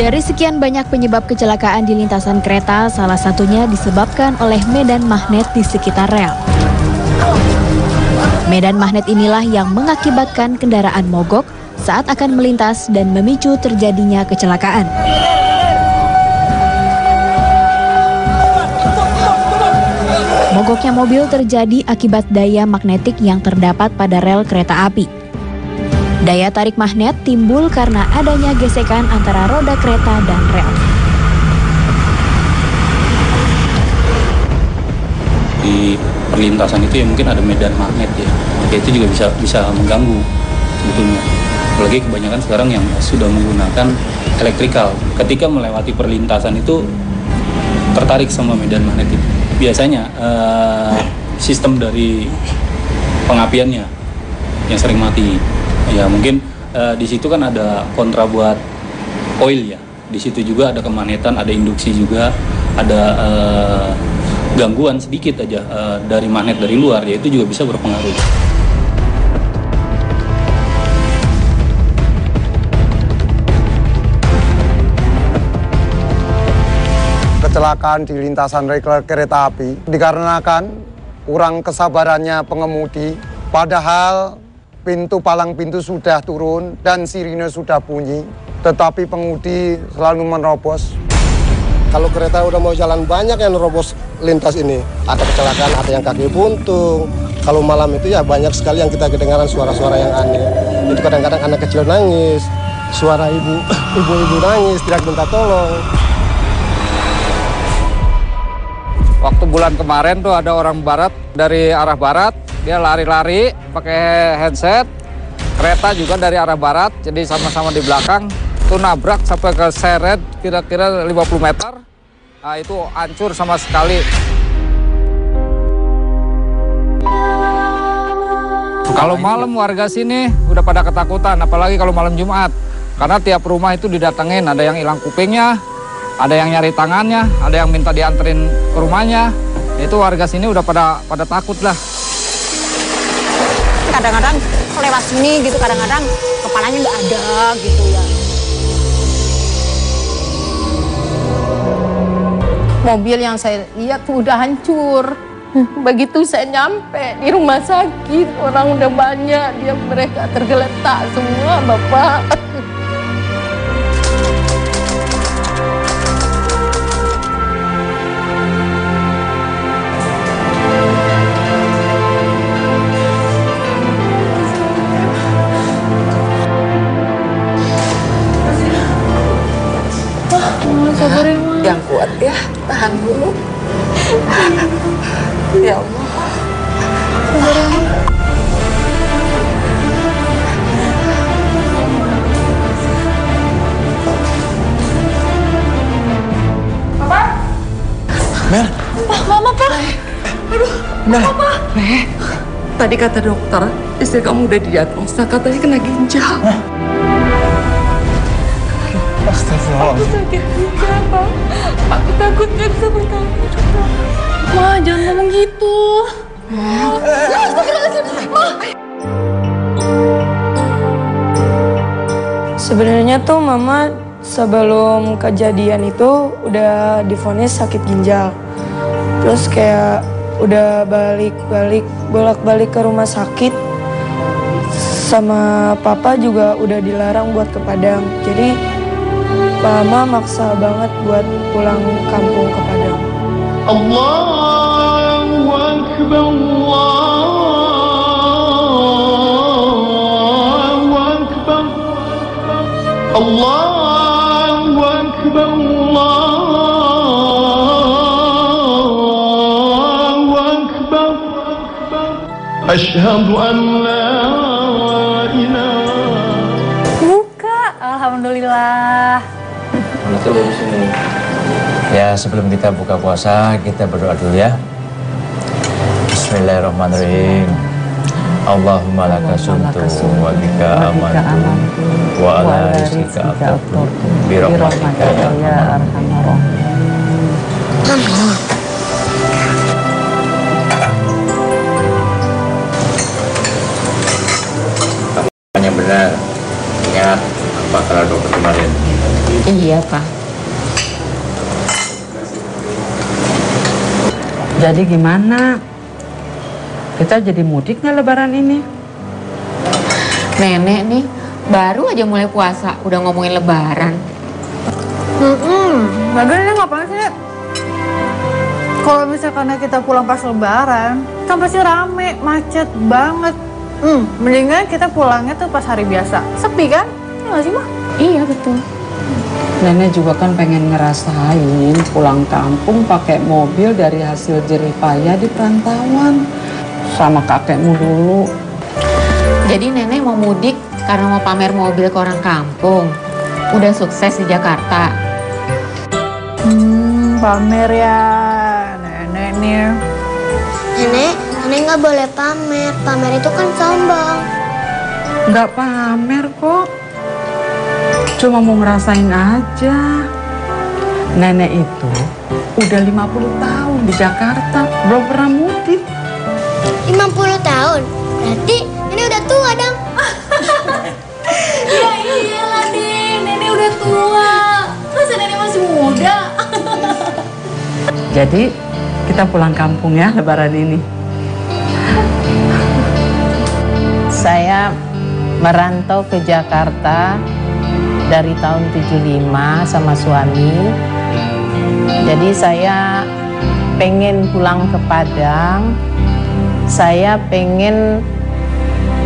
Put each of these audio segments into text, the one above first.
Dari sekian banyak penyebab kecelakaan di lintasan kereta, salah satunya disebabkan oleh medan magnet di sekitar rel. Medan magnet inilah yang mengakibatkan kendaraan mogok saat akan melintas dan memicu terjadinya kecelakaan. Mogoknya mobil terjadi akibat daya magnetik yang terdapat pada rel kereta api. Daya tarik magnet timbul karena adanya gesekan antara roda kereta dan rel. Di perlintasan itu ya mungkin ada medan magnet ya, itu juga bisa mengganggu sebetulnya. Apalagi kebanyakan sekarang yang sudah menggunakan elektrikal, ketika melewati perlintasan itu tertarik sama medan magnet itu. Biasanya sistem dari pengapiannya yang sering mati. Ya mungkin di situ kan ada kontra buat oil ya. Di situ juga ada kemagnetan, ada induksi juga, ada gangguan sedikit aja dari magnet dari luar, ya itu juga bisa berpengaruh. Kecelakaan di lintasan rel kereta api dikarenakan kurang kesabarannya pengemudi, padahal palang pintu sudah turun dan sirine sudah bunyi, tetapi pengemudi selalu menerobos. Kalau kereta udah mau jalan, banyak yang nerobos lintas ini. Ada kecelakaan, ada yang kaki buntung. Kalau malam itu ya banyak sekali yang kita kedengaran suara-suara yang aneh. Itu kadang-kadang anak kecil nangis, suara ibu-ibu nangis, teriak minta tolong. Waktu bulan kemarin tuh ada orang barat dari arah barat, dia lari-lari pakai headset. Kereta juga dari arah barat, jadi sama-sama di belakang. Itu nabrak sampai ke seret kira-kira 50 meter. Nah, itu hancur sama sekali. Kalau malam warga sini udah pada ketakutan, apalagi kalau malam Jumat. Karena tiap rumah itu didatengin, ada yang hilang kupingnya, ada yang nyari tangannya, ada yang minta dianterin ke rumahnya. Itu warga sini udah pada takut lah. Kadang-kadang lewat sini gitu, kadang-kadang kepalanya nggak ada gitu ya. Mobil yang saya lihat tuh udah hancur. Begitu saya nyampe di rumah sakit, orang udah banyak, mereka tergeletak semua, Bapak. Yang kuat ya, tahan dulu. Ya Allah. Papa? Mel. Mama, Pak. Aduh, Mel. Papa. Tadi kata dokter, istri kamu udah didiagnosa, katanya kena ginjal. Astagfirullah. Aku sakit ginjal, Pak. Aku takut nggak bisa bertanggung jawab. Ma, jangan ngomong gitu. Sebenarnya tuh Mama sebelum kejadian itu udah divonis sakit ginjal. Terus kayak udah bolak-balik ke rumah sakit. Sama Papa juga udah dilarang buat ke Padang. Jadi Mama maksa banget buat pulang kampung ke Padang. Allahu Akbar, Allahu Akbar, Allahu Akbar, Allahu Akbar. Asyhadu an la ilaha. Buka, alhamdulillah. Betul di sini. Ya, sebelum kita buka puasa, kita berdoa dulu ya. Bismillahirrahmanirrahim. Allahumma laka sumtu wa bika amantu wa ala rizqika aftartu bi rahmatika ya arhamar rahimin. Yang benar, ingat apa kata dokter kemarin. Iya, Pak. Jadi gimana? Kita jadi mudik nggak lebaran ini? Nenek nih baru aja mulai puasa udah ngomongin lebaran. Lagian ini ngapain sih? Kalau misalkan kita pulang pas lebaran, kan pasti rame, macet banget. Mendingan kita pulangnya tuh pas hari biasa. Sepi kan? Iya nggak sih, Mah? Iya, betul. Nenek juga kan pengen ngerasain pulang kampung pakai mobil dari hasil jerih payah di perantauan sama kakekmu dulu. Jadi nenek mau mudik karena mau pamer mobil ke orang kampung. Udah sukses di Jakarta. Pamer ya, nenek nih. Nenek nggak boleh pamer. Pamer itu kan sombong. Nggak pamer kok. Cuma mau ngerasain aja. Nenek itu udah 50 tahun di Jakarta, belum pernah mudik. 50 tahun? Berarti nenek udah tua dong. Ya iyalah, Ding. Nenek udah tua. Masa nenek masih muda? Jadi kita pulang kampung ya lebaran ini. Saya merantau ke Jakarta dari tahun 75 sama suami. Jadi saya pengen pulang ke Padang. Saya pengen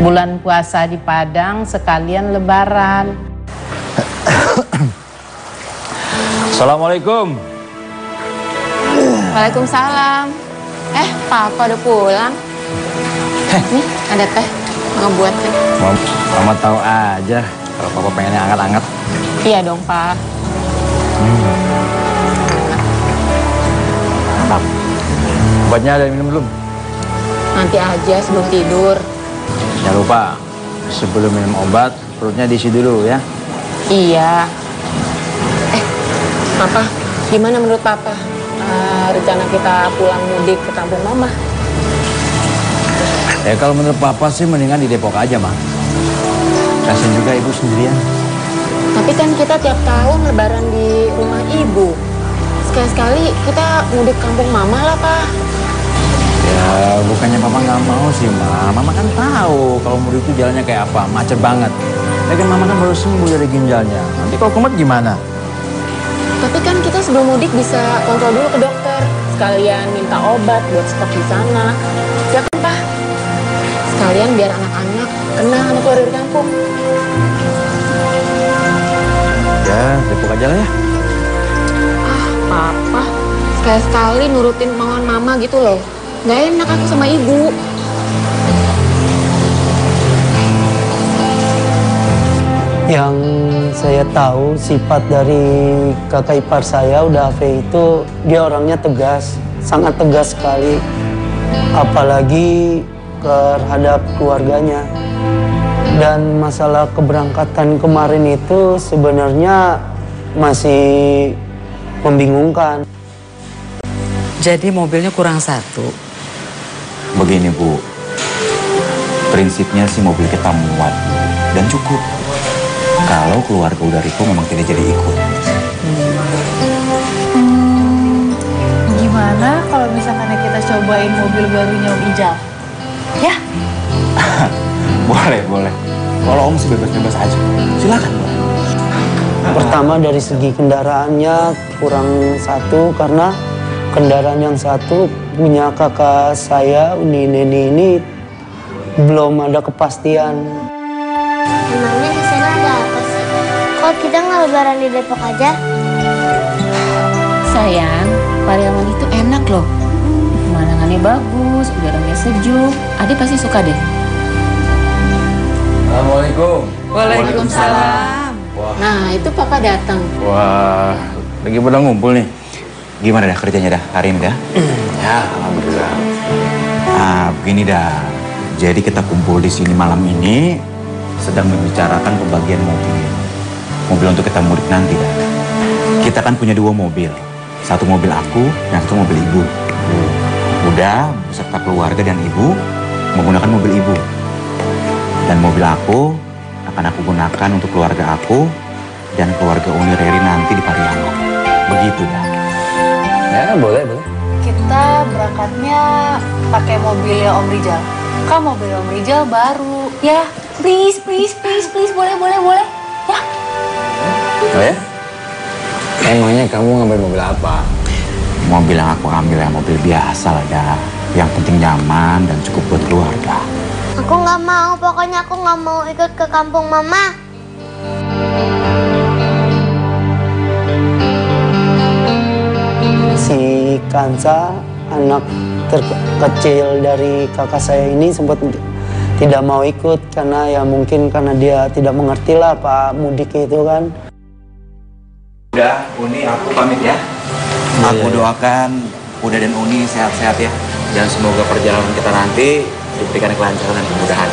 bulan puasa di Padang sekalian lebaran. Assalamualaikum. Waalaikumsalam. Papa udah pulang. Nih, ada teh. Mau buatkan. Mama tahu aja kalau papa pengennya anget-anget. Iya dong, Pak. Mantap. Obatnya ada minum belum? Nanti aja sebelum tidur. Jangan lupa, sebelum minum obat, perutnya diisi dulu ya. Iya. Papa, gimana menurut Papa rencana kita pulang mudik ke kampung Mama? Ya kalau menurut papa sih mendingan di Depok aja, Mah. Kasian juga ibu sendirian. Tapi kan kita tiap tahun lebaran di rumah ibu. Sekali-sekali kita mudik kampung Mama lah, Pak. Ya bukannya papa nggak mau sih, Ma. Mama kan tahu kalau mudik itu jalannya kayak apa, macet banget. Lagian Mama kan baru sembuh dari ginjalnya. Nanti kalau kumat gimana? Tapi kan kita sebelum mudik bisa kontrol dulu ke dokter. Sekalian minta obat buat stok di sana. Ya kan, Pak? Sekalian biar anak-anak kenal sama keluarga di kampung. Ya, Depok aja lah ya. Papa, sekali-sekali nurutin kemauan Mama gitu loh. Nggak enak aku sama ibu. Yang saya tahu sifat dari kakak ipar saya udah Ave itu dia orangnya tegas, sangat tegas sekali. Apalagi terhadap keluarganya. Dan masalah keberangkatan kemarin itu sebenarnya masih membingungkan. Jadi mobilnya kurang satu. Begini Bu, prinsipnya sih mobil kita muat dan cukup. Kalau keluarga udah Riko memang tidak jadi ikut. Gimana kalau misalkan kita cobain mobil barunya Om Ijal? Ya? Boleh. Kalau Om sih bebas-bebas aja. Silakan, Bu. Pertama dari segi kendaraannya kurang satu karena kendaraan yang satu punya kakak saya, Nini ini belum ada kepastian. Emangnya di sana ada apa sih? Kok kita nggak lebaran di Depok aja? Sayang, Pariaman itu enak loh. Pemandangannya bagus, udaranya sejuk. Adik pasti suka deh. Assalamualaikum. Waalaikumsalam. Nah, itu Papa datang. Wah, lagi pada ngumpul nih. Gimana dah kerjanya dah hari ini dah? Ya, alhamdulillah. Begini dah. Jadi kita kumpul di sini malam ini sedang membicarakan pembagian mobil. Mobil untuk kita mudik nanti dah. Kita kan punya 2 mobil. Satu mobil aku dan satu mobil ibu. Udah beserta keluarga dan ibu menggunakan mobil ibu. Dan mobil aku akan aku gunakan untuk keluarga aku dan keluarga Uni Reri nanti di Pariaman. Begitu dah. Ya, boleh. kita berangkatnya pakai mobilnya Om Rijal. Kan mobil Om Rijal baru. Ya, please, boleh. Ya. Oh ya? Emangnya kamu ngambil mobil apa? Mobil yang aku ambil ya mobil biasa lah dah. Yang penting nyaman dan cukup buat keluarga. Aku nggak mau, pokoknya aku nggak mau ikut ke kampung Mama. Si Kansa, anak terkecil dari kakak saya ini sempat tidak mau ikut karena ya mungkin karena dia tidak mengerti lah Pak mudik itu kan. Udah, Uni aku pamit ya. Aku doakan Uda dan Uni sehat-sehat ya. Dan semoga perjalanan kita nanti diberikan kelancaran dan kemudahan.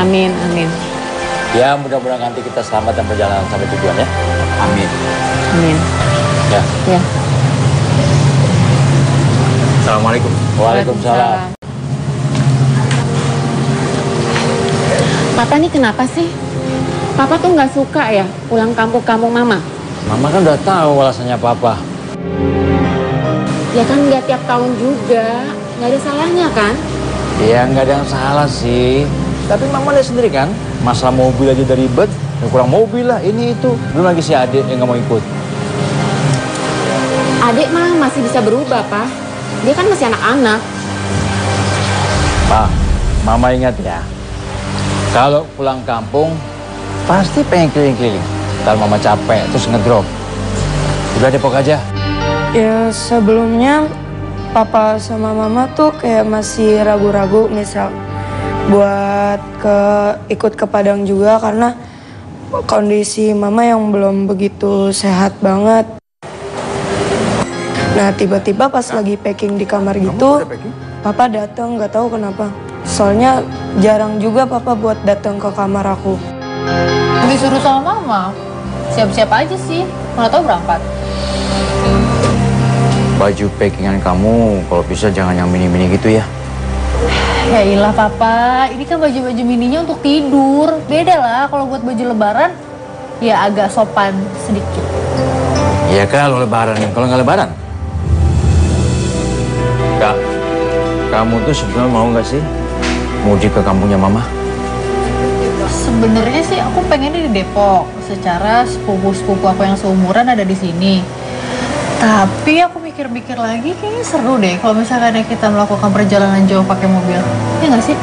Amin. Amin. Ya, mudah-mudahan nanti kita selamat dan perjalanan sampai tujuan ya. Amin. Ya. Ya. Assalamualaikum. Waalaikumsalam. Papa nih kenapa sih? Papa tuh nggak suka ya pulang kampung Mama? Mama kan udah tahu alasannya Papa. Ya kan nggak tiap tahun juga. Nggak ada salahnya kan? Ya nggak ada yang salah sih. Tapi Mama lihat sendiri kan, masalah mobil aja udah ribet, yang kurang mobil lah, ini itu. Belum lagi si adik yang nggak mau ikut. Adik mah masih bisa berubah, Pak. Dia kan masih anak-anak. Pak, Mama ingat ya, kalau pulang kampung, pasti pengen keliling-keliling. Ntar Mama capek, terus ngedrop. Udah Depok aja. Ya sebelumnya Papa sama Mama tuh kayak masih ragu-ragu misal buat ikut ke Padang juga karena kondisi Mama yang belum begitu sehat banget. Nah tiba-tiba pas lagi packing di kamar gitu, Papa datang nggak tahu kenapa. Soalnya jarang juga Papa buat datang ke kamar aku. Disuruh sama Mama, siap-siap aja sih, mana tahu berangkat. Baju packingan kamu kalau bisa jangan yang mini-mini gitu ya. Ya ilah Papa, ini kan baju-baju mininya untuk tidur. Beda lah kalau buat baju lebaran, ya agak sopan sedikit. Ya kalau lebaran, kalau nggak lebaran. Kak, kamu tuh sebenarnya mau nggak sih mudik ke kampungnya Mama? Sebenarnya sih aku pengennya di Depok. Secara sepupu-sepupu aku yang seumuran ada di sini. Tapi aku mikir-mikir lagi kayaknya seru deh kalau misalkan kita melakukan perjalanan jauh pakai mobil. Ya nggak sih?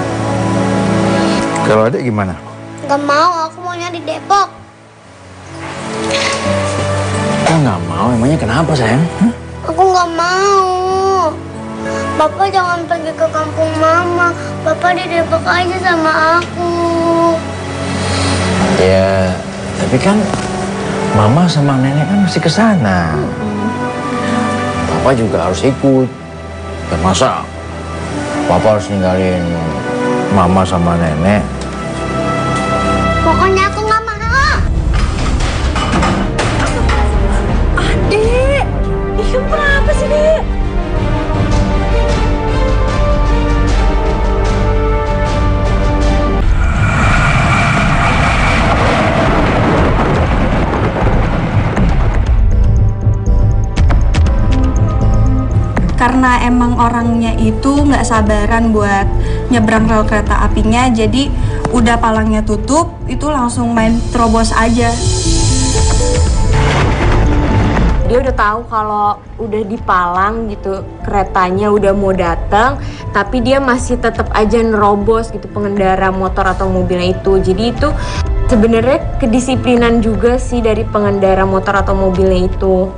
Kalau ada gimana? Gak mau, aku maunya di Depok. Kok nggak mau? Emangnya kenapa sayang? Aku nggak mau. Bapak jangan pergi ke kampung Mama. Bapak di Depok aja sama aku. Ya, tapi kan Mama sama Nenek kan masih ke sana. Papa juga harus ikut. Ya masa Papa harus ninggalin Mama sama Nenek? Pokoknya aku nggak mau. Adek, iya kenapa sih, Dek? Karena emang orangnya itu nggak sabaran buat nyebrang rel kereta apinya, jadi udah palangnya tutup, itu langsung main terobos aja. Dia udah tahu kalau udah di Palang gitu, keretanya udah mau datang, tapi dia masih tetap aja nerobos gitu pengendara motor atau mobilnya itu. Jadi itu sebenarnya kedisiplinan juga sih dari pengendara motor atau mobilnya itu.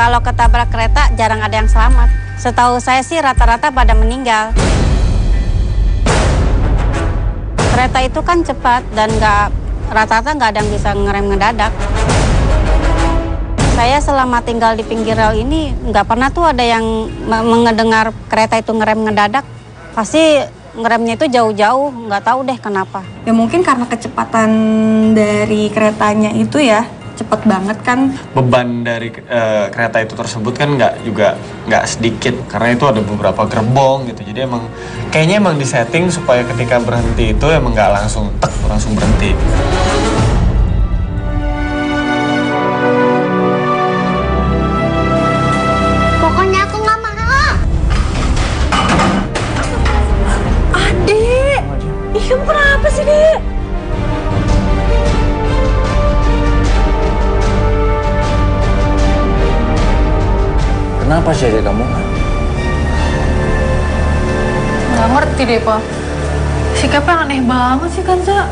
Kalau ketabrak kereta jarang ada yang selamat. Setahu saya sih rata-rata pada meninggal. Kereta itu kan cepat dan rata-rata nggak ada yang bisa ngerem ngedadak. Saya selama tinggal di pinggir rel ini nggak pernah tuh ada yang mendengar kereta itu ngerem ngedadak. Pasti ngeremnya itu jauh-jauh, nggak tahu deh kenapa. Ya mungkin karena kecepatan dari keretanya itu ya. Cepet banget kan. Beban dari kereta itu tersebut kan nggak sedikit karena itu ada beberapa gerbong gitu. Jadi emang kayaknya emang disetting supaya ketika berhenti itu emang nggak langsung berhenti. Kenapa sih adik kamu? Nggak ngerti deh, Pak. Sikapnya aneh banget sih, Kanza.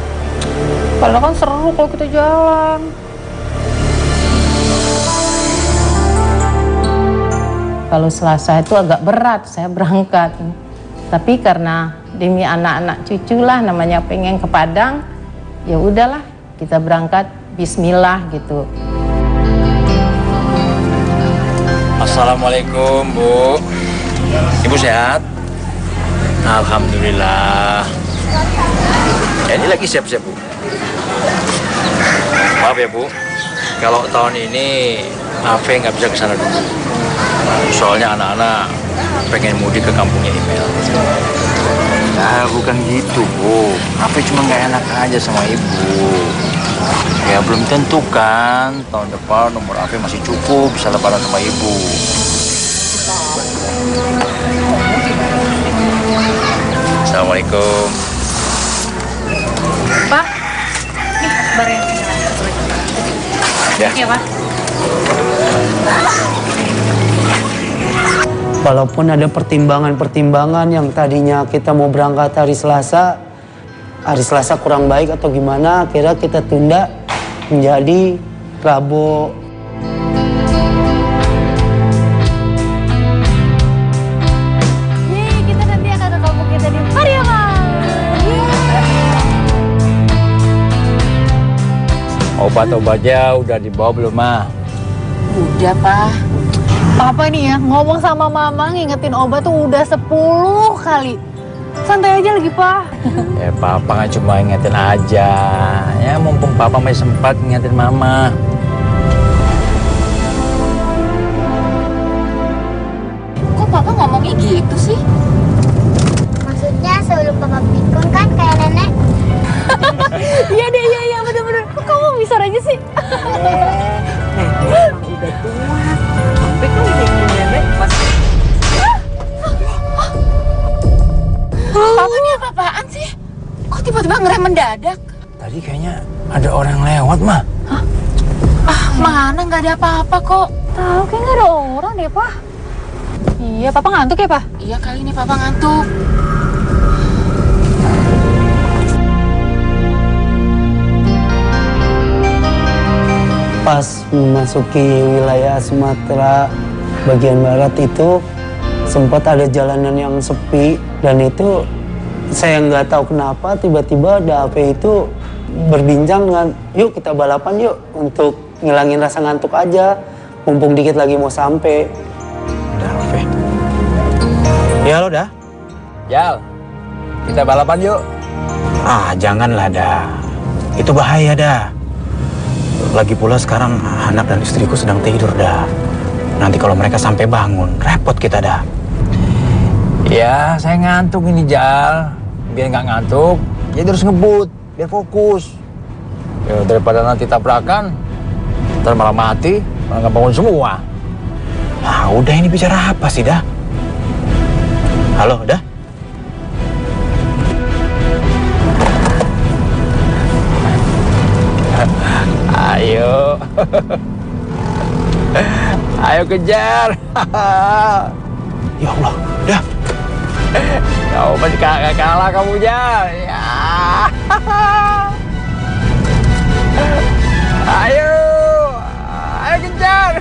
Padahal kan seru kalau kita jalan. Kalau Selasa itu agak berat saya berangkat. Tapi karena demi anak-anak cucu lah, namanya pengen ke Padang, ya udahlah kita berangkat bismillah gitu. Assalamualaikum, Bu. Ibu sehat? Alhamdulillah. Ini lagi siap-siap, Bu. Maaf ya, Bu. Kalau tahun ini Afe nggak bisa ke sana dulu. Soalnya anak-anak pengen mudik ke kampungnya Email. Nah, bukan gitu, Bu. Afe cuma nggak enak aja sama Ibu. Ya belum tentu kan, tahun depan nomor Afe masih cukup bisa lebaran sama Ibu. Assalamualaikum. Pak, nih barang yang tinggal. Ya. Iya, Pak. Walaupun ada pertimbangan-pertimbangan yang tadinya kita mau berangkat hari Selasa kurang baik atau gimana, akhirnya kita tunda menjadi Rabu. Yeay, kita nanti akan ke kampung kita di Pariaman. Obat-obatnya udah dibawa belum, Ma? Udah, Pak. Papa nih ya, ngomong sama Mama ngingetin obat tuh udah 10 kali. Santai aja lagi, Pak. Ya, Papa nggak cuma ingetin aja. Ya, mumpung Papa masih sempat ingetin Mama. Kok Papa ngomongnya gitu sih? Maksudnya sebelum Papa pikun kan kayak nenek. Iya deh, iya bener-bener. Kok kamu bisa aja sih? Nenek emang udah tua. Tapi kan nenek masih... Papa ini apa-apaan sih? Kok tiba-tiba ngerem mendadak? Tadi kayaknya ada orang lewat, Ma. Hah? Mana nggak ada apa-apa kok. Tahu kayak nggak ada orang deh, Pak. Iya, Papa ngantuk ya, Pak? Iya, kali ini Papa ngantuk. Pas memasuki wilayah Sumatera bagian barat itu sempat ada jalanan yang sepi, dan itu saya nggak tahu kenapa tiba-tiba ada AP itu berbincang dengan, yuk kita balapan yuk untuk ngilangin rasa ngantuk aja, mumpung dikit lagi mau sampai. Udah, Afe. Ya lo dah. Jal, kita balapan yuk. Ah, janganlah dah. Itu bahaya dah. Lagi pula sekarang anak dan istriku sedang tidur dah. Nanti kalau mereka sampai bangun, repot kita dah. Ya, saya ngantuk ini, Jal. Biar nggak ngantuk, jadi harus ngebut, biar fokus. Ya, daripada nanti tabrakan, ntar malah mati, malah nggak bangun semua. Nah, udah ini bicara apa sih, dah? Halo, dah? Ayo. Ayo kejar. Ya Allah, dah. Kau masih kagak kalah kamu, Jar. Ya. Ayo. Ayo kejar.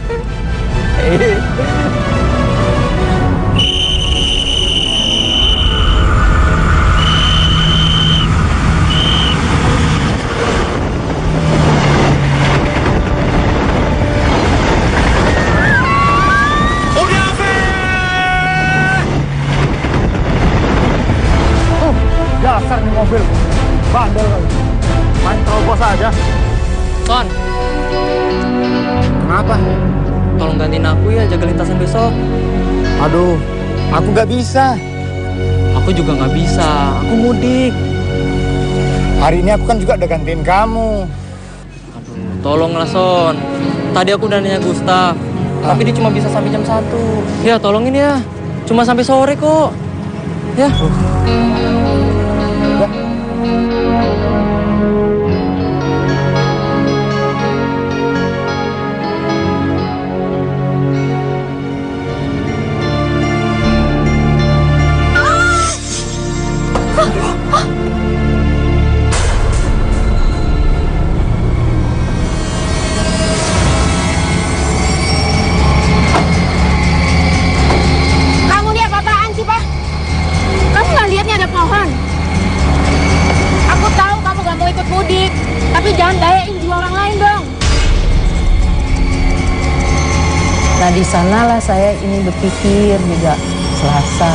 Dasar nih mobil, bandel kali. Main terobos aja. Son, Kenapa? tolong gantiin aku ya jaga lintasan besok. Aduh, aku nggak bisa. Aku juga nggak bisa, aku mudik. Hari ini aku kan juga udah gantiin kamu. Tolonglah Son, tadi aku udah nanya Gustaf, tapi dia cuma bisa sampai jam 1. Ya tolongin ya, cuma sampai sore kok. Ya. tuh jangan dayain jiwa orang lain dong. Nah di sanalah saya ini berpikir juga Selasa.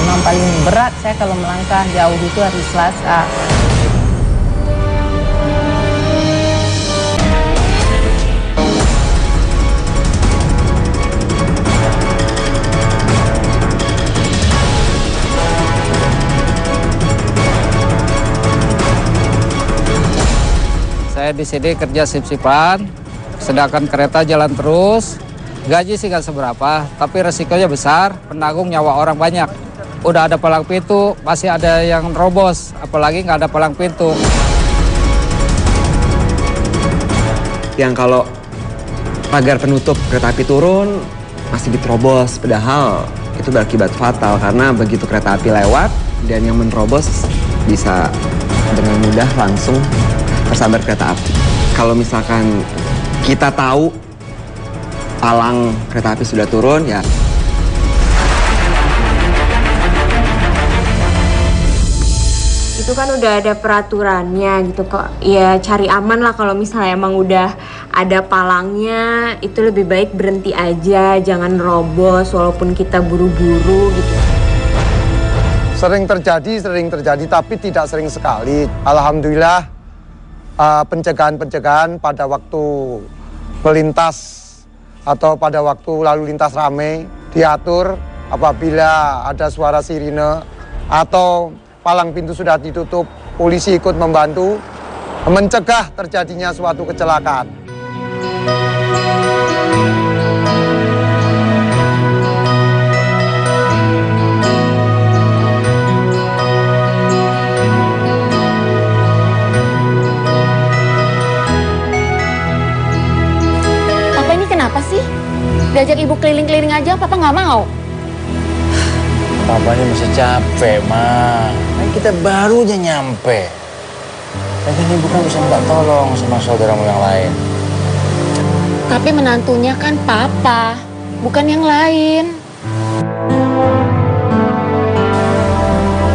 Memang paling berat saya kalau melangkah jauh itu hari Selasa. Saya di sini kerja sip-sipan, sedangkan kereta jalan terus. Gaji sih nggak seberapa, tapi resikonya besar, penanggung nyawa orang banyak. Udah ada palang pintu, masih ada yang robos, apalagi nggak ada palang pintu. Yang kalau pagar penutup kereta api turun, masih diterobos, padahal itu berakibat fatal karena begitu kereta api lewat dan yang menerobos bisa dengan mudah langsung tersambar kereta api. Kalau misalkan kita tahu palang kereta api sudah turun, ya itu kan udah ada peraturannya gitu kok. Ya cari aman lah kalau misalnya emang udah ada palangnya, itu lebih baik berhenti aja, jangan robos walaupun kita buru-buru gitu. Sering terjadi, tapi tidak sering sekali. Alhamdulillah pencegahan pada waktu melintas atau pada waktu lalu lintas ramai diatur apabila ada suara sirine atau palang pintu sudah ditutup, polisi ikut membantu mencegah terjadinya suatu kecelakaan. Kenapa sih? Diajak ibu keliling-keliling aja, papa nggak mau. Papanya masih capek, Ma. Kan kita baru aja nyampe. Lagian ibu kan bisa minta tolong sama saudaramu yang lain. Tapi menantunya kan papa, bukan yang lain.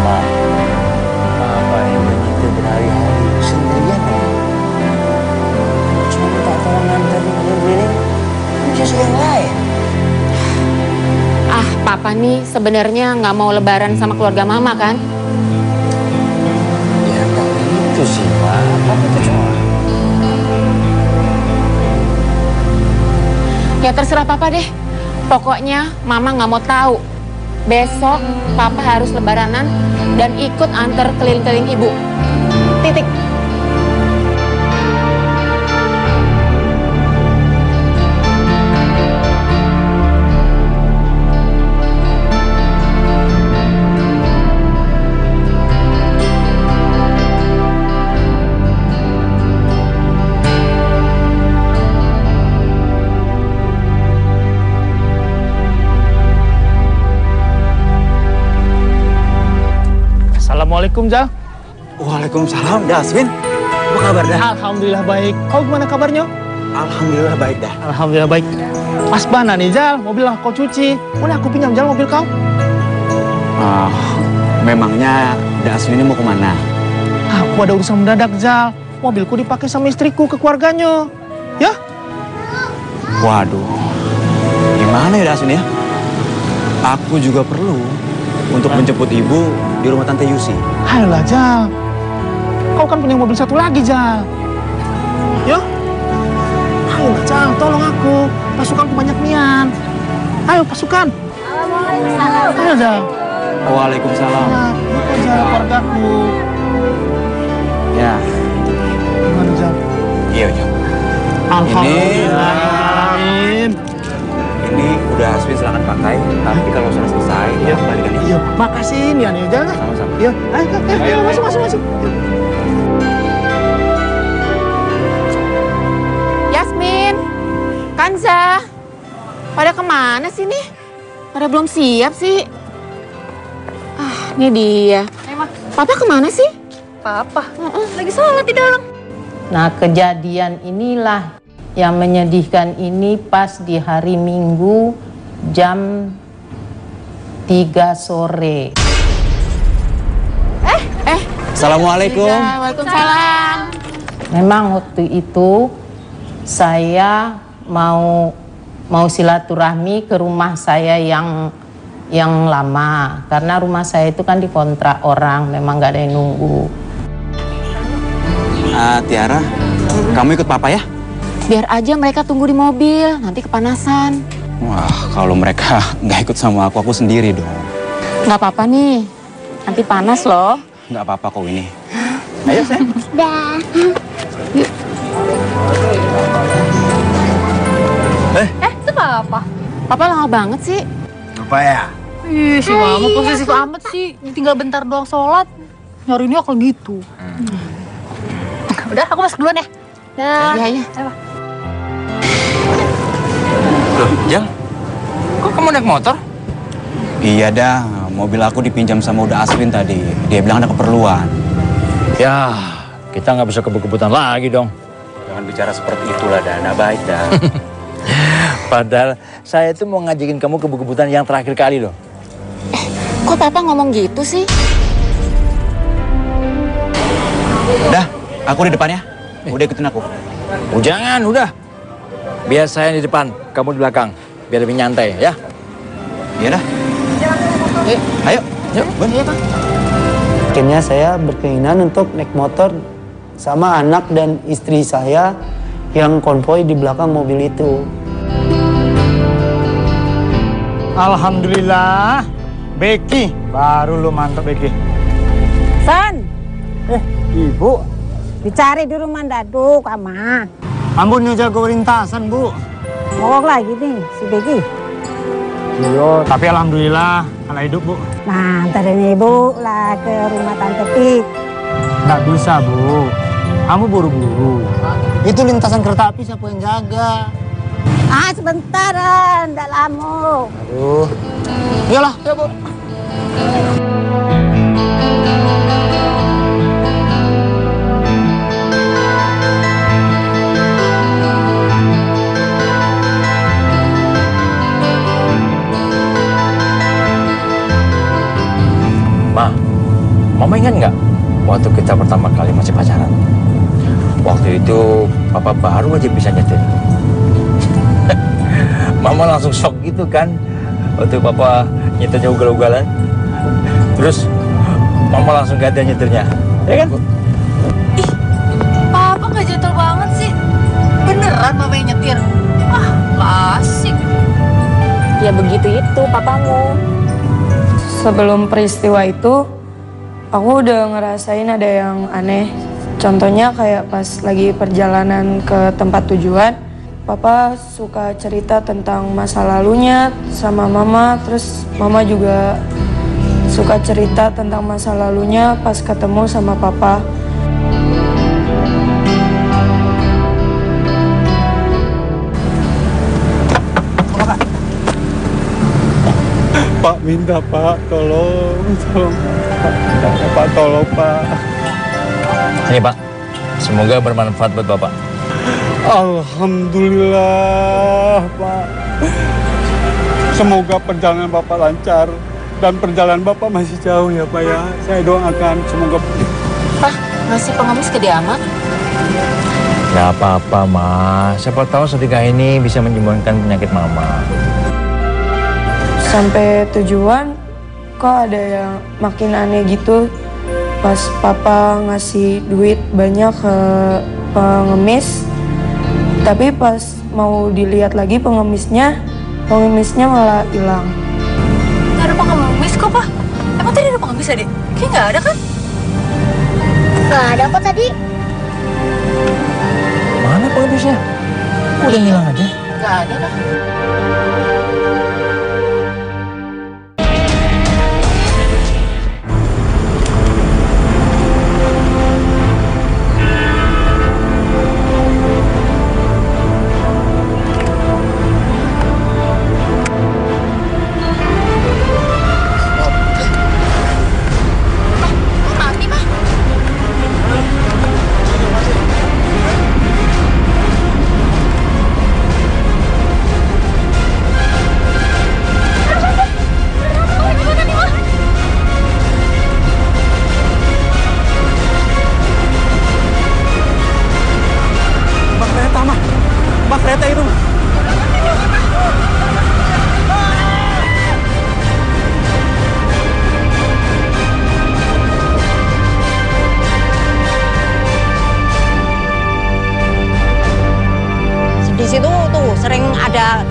Ma, papa ini begitu berhari-hari sendirian ya. Cuma minta tolong nganterin keliling-keliling. Bisa yang lain. Ah, papa nih sebenarnya nggak mau lebaran sama keluarga mama kan? Ya nggak gitu sih, Pak. Papa itu cuma. Ya terserah papa deh. Pokoknya mama nggak mau tahu. Besok papa harus lebaranan dan ikut antar keliling-keliling ibu. Titik. Assalamualaikum, Jal. Waalaikumsalam, Daswin. Apa kabar, Dah? Alhamdulillah baik. Kau gimana kabarnya? Alhamdulillah baik, Dah. Alhamdulillah baik. Pas mana nih, Jal? Mobil kau cuci. Boleh aku pinjam, Jal, mobil kau? Memangnya Daswin ini mau kemana? Aku ada urusan mendadak, Jal. Mobilku dipakai sama istriku ke keluarganya. Ya? Waduh. Gimana ya, Daswin ya? Aku juga perlu untuk menjemput ibu di rumah Tante Yusi. Ayolah, Jal. Kau kan punya mobil satu lagi, Jal. Ya? Ayolah, Jal. Tolong aku. Pasukanku banyak nian. Ayo, pasukan. Ayo, Jal. Waalaikumsalam. Ya, bukan, Jal, keluargaku. Ya. Gimana, Jal? Iya, Jal. Alhamdulillah. Ini udah Aswin silakan pakai, tapi kalau sudah selesai, balikan ini. Iya, makasih nih, Ani. Jalan. Sama-sama. Iya, ayo, masuk. Yasmin, Kanza, pada kemana sih nih? Pada belum siap sih. Ah, ini dia. Papa kemana sih? Papa, lagi sholat di dalam. Nah, kejadian inilah yang menyedihkan ini pas di hari Minggu jam 3 sore. Assalamualaikum. Waalaikumsalam. Memang waktu itu saya mau silaturahmi ke rumah saya yang lama, karena rumah saya itu kan dikontrak orang, memang nggak ada yang nunggu. Tiara, kamu ikut papa ya? Biar aja mereka tunggu di mobil, nanti kepanasan. Wah, kalau mereka nggak ikut sama aku sendiri dong. Nggak apa-apa nih, nanti panas loh. Nggak apa-apa kok ini. Ayo, sayang. Dah. Yuk. Itu apa? Papa lama banget sih. Apa ya? Ih, si mama posesif amat sih. Tinggal bentar doang sholat. Nyariinnya kalau gitu. Udah, aku masuk duluan ya. Iya, iya. Ayo. Loh, Jang, kok kamu naik motor? Iya dah, mobil aku dipinjam sama Uda Aswin tadi. Dia bilang ada keperluan. Ya, kita nggak bisa kebut-kebutan lagi dong. Jangan bicara seperti itulah, Dana. Baik, dah. Padahal saya tuh mau ngajakin kamu kebut-kebutan yang terakhir kali loh. Kok papa ngomong gitu sih? Dah, aku di depannya. Udah ikutin aku. Oh, jangan, udah. Biar saya di depan, kamu di belakang. Biar lebih nyantai, ya. Iya dah. Ayo. Yuk, Iya, Pak. Akhirnya saya berkeinginan untuk naik motor sama anak dan istri saya yang konvoy di belakang mobil itu. Alhamdulillah, Becky, baru lu mantap Becky. San, Ibu, dicari di rumah Daduk, Ama. ampun jago lintasan Bu. Mogok lagi nih si Becky. Iya, tapi alhamdulillah anak hidup Bu. Nah, antarin ibu lah ke rumah Tante Pik. Nggak bisa Bu, kamu buru-buru. Itu lintasan kereta api siapa yang jaga? Ah, sebentaran, nggak lama. Aduh, iyalah, ya Bu. Ma, Mama ingat nggak waktu kita pertama kali masih pacaran? Waktu itu Papa baru aja bisa nyetir. Mama langsung shock gitu kan waktu Papa nyetirnya ugal-ugalan. Terus Mama langsung gak ada nyetirnya, ya kan? Ih, Papa nggak gentle banget sih. Beneran Mama yang nyetir? Ah, klasik. Ya begitu itu papamu. Sebelum peristiwa itu, aku udah ngerasain ada yang aneh. Contohnya kayak pas lagi perjalanan ke tempat tujuan, Papa suka cerita tentang masa lalunya sama Mama, terus Mama juga suka cerita tentang masa lalunya pas ketemu sama Papa. Pak minta Pak, tolong Pak, tolong Pak. Ini Pak, semoga bermanfaat buat Bapak. Alhamdulillah Pak. Semoga perjalanan Bapak lancar dan perjalanan Bapak masih jauh ya Pak ya. Saya doakan semoga. Pak, ngasih pengemis ke dia amat. Gak apa-apa, Ma. Siapa tahu sedekah ini bisa menyembuhkan penyakit Mama. Sampai tujuan, kok ada yang makin aneh gitu. Pas Papa ngasih duit banyak ke pengemis, tapi pas mau dilihat lagi pengemisnya malah hilang. Nggak ada pengemis kok, Pak. Emang tadi ada pengemis ya, Dek? Kayaknya nggak ada kan? Nggak ada kok tadi. Mana pengemisnya? Udah hilang aja. Nggak ada kan?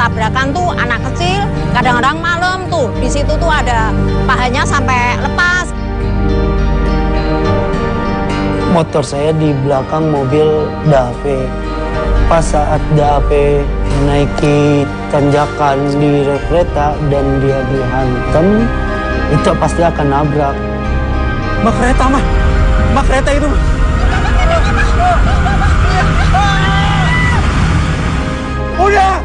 tabrakan tuh anak kecil, kadang-kadang malam tuh di situ tuh ada pahanya sampai lepas. Motor saya di belakang mobil Dave. Pas saat Dave menaiki tanjakan di rel kereta dan dia dihantam, itu pasti akan nabrak. Mak kereta mah, mak kereta itu. Udah.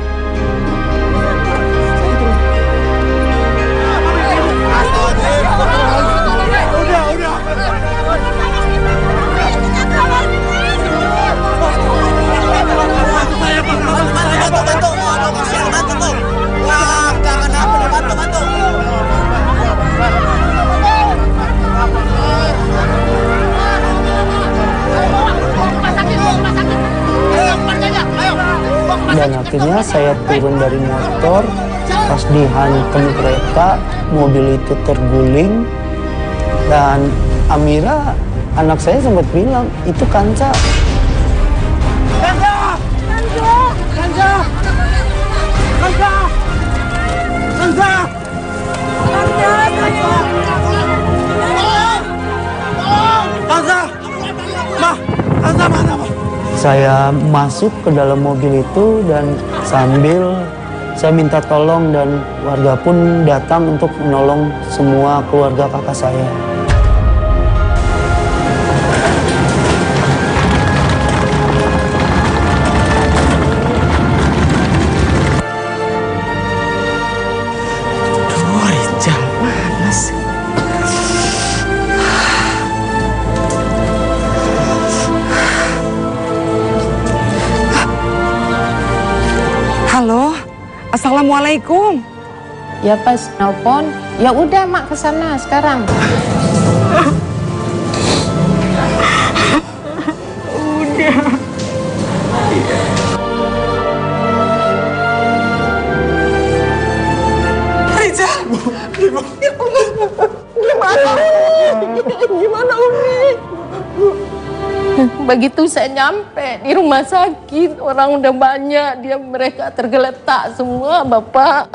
Dan akhirnya saya turun dari motor, pas dihantam kereta, mobil itu terguling, dan Amira, anak saya sempat bilang, itu Kanca. Kanca! Kanca! Kanca! Kanca! Kanca! Kanca! Mah, Kanca mana, Mah? Saya masuk ke dalam mobil itu dan sambil saya minta tolong dan warga pun datang untuk menolong semua keluarga kakak saya. Rijal mana sih? Halo, assalamualaikum. Ya pas nelpon, ya udah mak kesana sekarang. Udah. Rijal, Ibu. Gimana? Gimana Umi? Begitu saya nyampe di rumah sakit, orang udah banyak, mereka tergeletak semua, Bapak.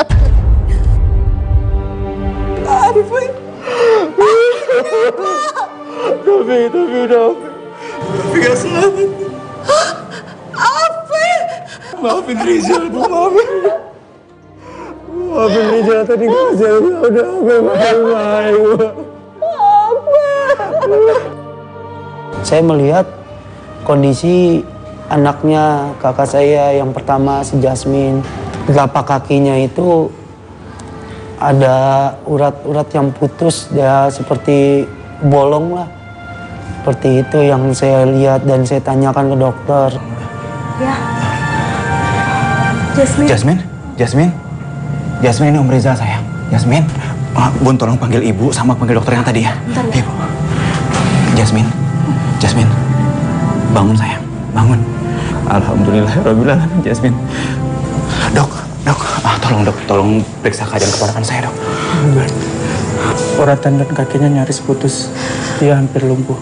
Arifin. Tapi udah. Tapi gak selamat. Arifin. Maafin Rizal, Bu, maafin. Maafin Rizal tadi gak jauh, udah baik-baik, Bu. Saya melihat kondisi anaknya kakak saya yang pertama si Jasmine, telapak kakinya itu ada urat-urat yang putus, ya seperti bolong lah. Seperti itu yang saya lihat dan saya tanyakan ke dokter. Ya. Jasmine. Jasmine ini Om Rizal sayang. Jasmine, Bun tolong panggil ibu sama panggil dokter yang tadi ya. Ibu. Jasmine, bangun sayang, bangun. Alhamdulillahirrahmanirrahim, Jasmine. Dok, tolong periksa keadaan keponakan saya, Dok. Uratan dan kakinya nyaris putus, dia hampir lumpuh.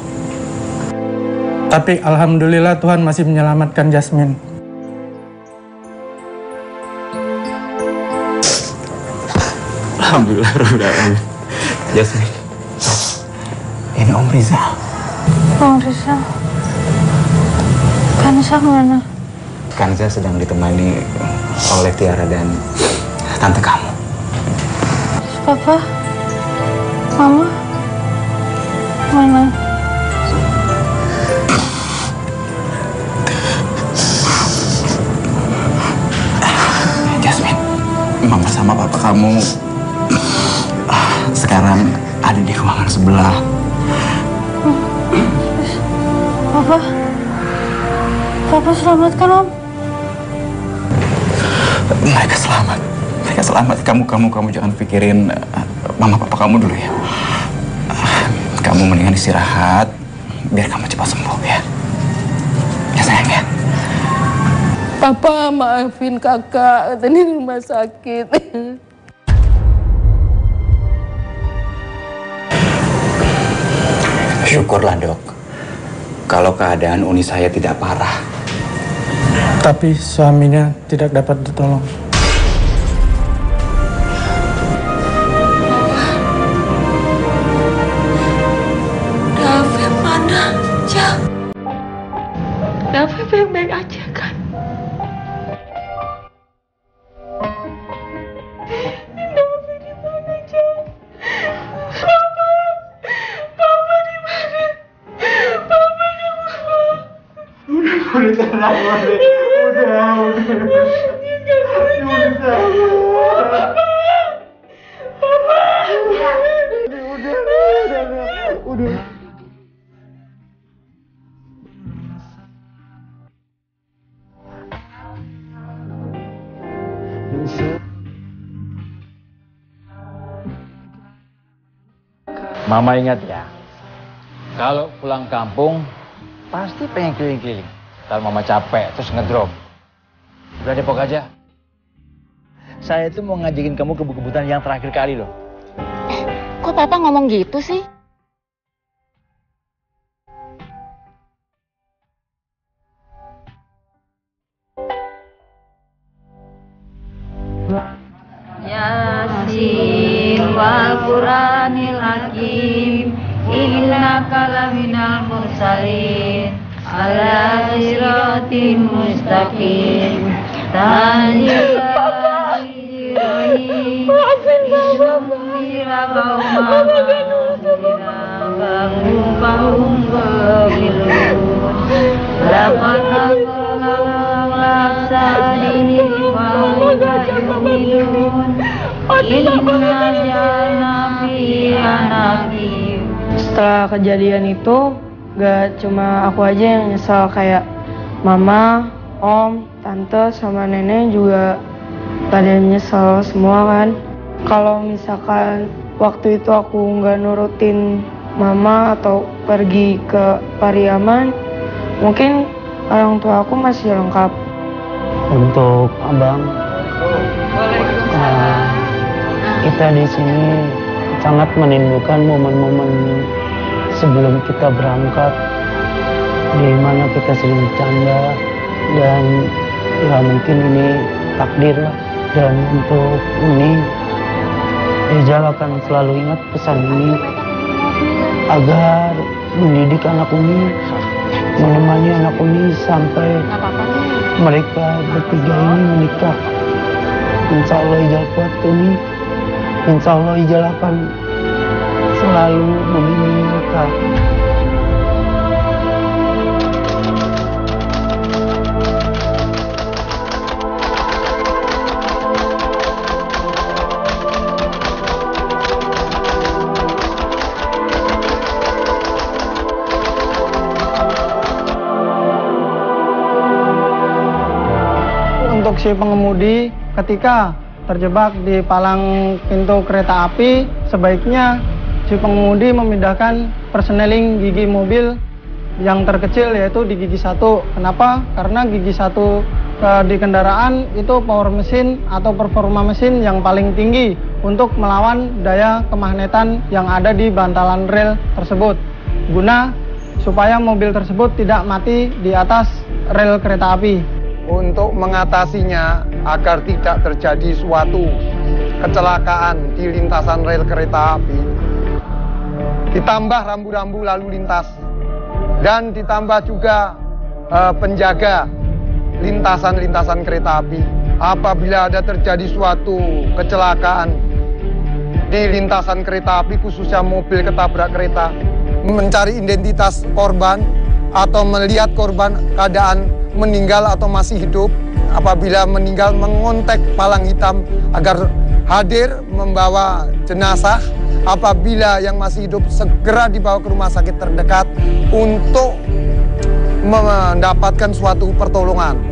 Tapi alhamdulillah Tuhan masih menyelamatkan Jasmine. Alhamdulillahirrahmanirrahim. Jasmine, ini Om Rizal. Om Rizal. Kanza mana? Kanza sedang ditemani oleh Tiara dan tante kamu. Papa? Mama? Mana? Jasmine, Mama sama Papa kamu sekarang ada di ruangan sebelah. Papa selamatkan Om. Mereka selamat. Kamu jangan pikirin Mama Papa kamu dulu ya. Kamu mendingan istirahat biar kamu cepat sembuh ya. Ya sayang ya. Papa maafin kakak, tadi di rumah sakit. Syukurlah dok, kalau keadaan Uni saya tidak parah. Tapi suaminya tidak dapat ditolong. Mama ingat ya, kalau pulang kampung pasti pengen keliling-keliling. Kalau Mama capek terus ngedrop. Udah Depok aja. Saya itu mau ngajakin kamu kebut-kebutan yang terakhir kali loh. Kok Papa ngomong gitu sih? Yasin wal Qur'anil Hakim innaka laminal mursalin ala siratin mustaqim Setelah kejadian itu, gak cuma aku aja yang nyesel, kayak mama, om, tante, sama nenek juga pada nyesel semua kan. Kalau misalkan waktu itu aku nggak nurutin mama atau pergi ke Pariaman, mungkin orang tua aku masih lengkap. Untuk abang, kita di sini sangat merindukan momen-momen sebelum kita berangkat, di mana kita sering bercanda, dan ya mungkin ini takdir lah. Dan untuk ini, Rizal akan selalu ingat pesan ini agar mendidik anak Uni, menemani anak Uni sampai mereka bertiga ini menikah. Insya Allah Ijal kuat Uni, insya Allah Ijal akan selalu membimbing mereka. Untuk si pengemudi, ketika terjebak di palang pintu kereta api, sebaiknya si pengemudi memindahkan persneling gigi mobil yang terkecil, yaitu di gigi 1. Kenapa? Karena gigi 1 di kendaraan itu power mesin atau performa mesin yang paling tinggi untuk melawan daya kemagnetan yang ada di bantalan rel tersebut, guna supaya mobil tersebut tidak mati di atas rel kereta api. Untuk mengatasinya agar tidak terjadi suatu kecelakaan di lintasan rel kereta api, ditambah rambu-rambu lalu lintas dan ditambah juga penjaga lintasan-lintasan kereta api. Apabila ada terjadi suatu kecelakaan di lintasan kereta api, khususnya mobil ketabrak kereta, mencari identitas korban atau melihat korban keadaan meninggal atau masih hidup. Apabila meninggal, mengontek palang hitam agar hadir membawa jenazah. Apabila yang masih hidup, segera dibawa ke rumah sakit terdekat untuk mendapatkan suatu pertolongan.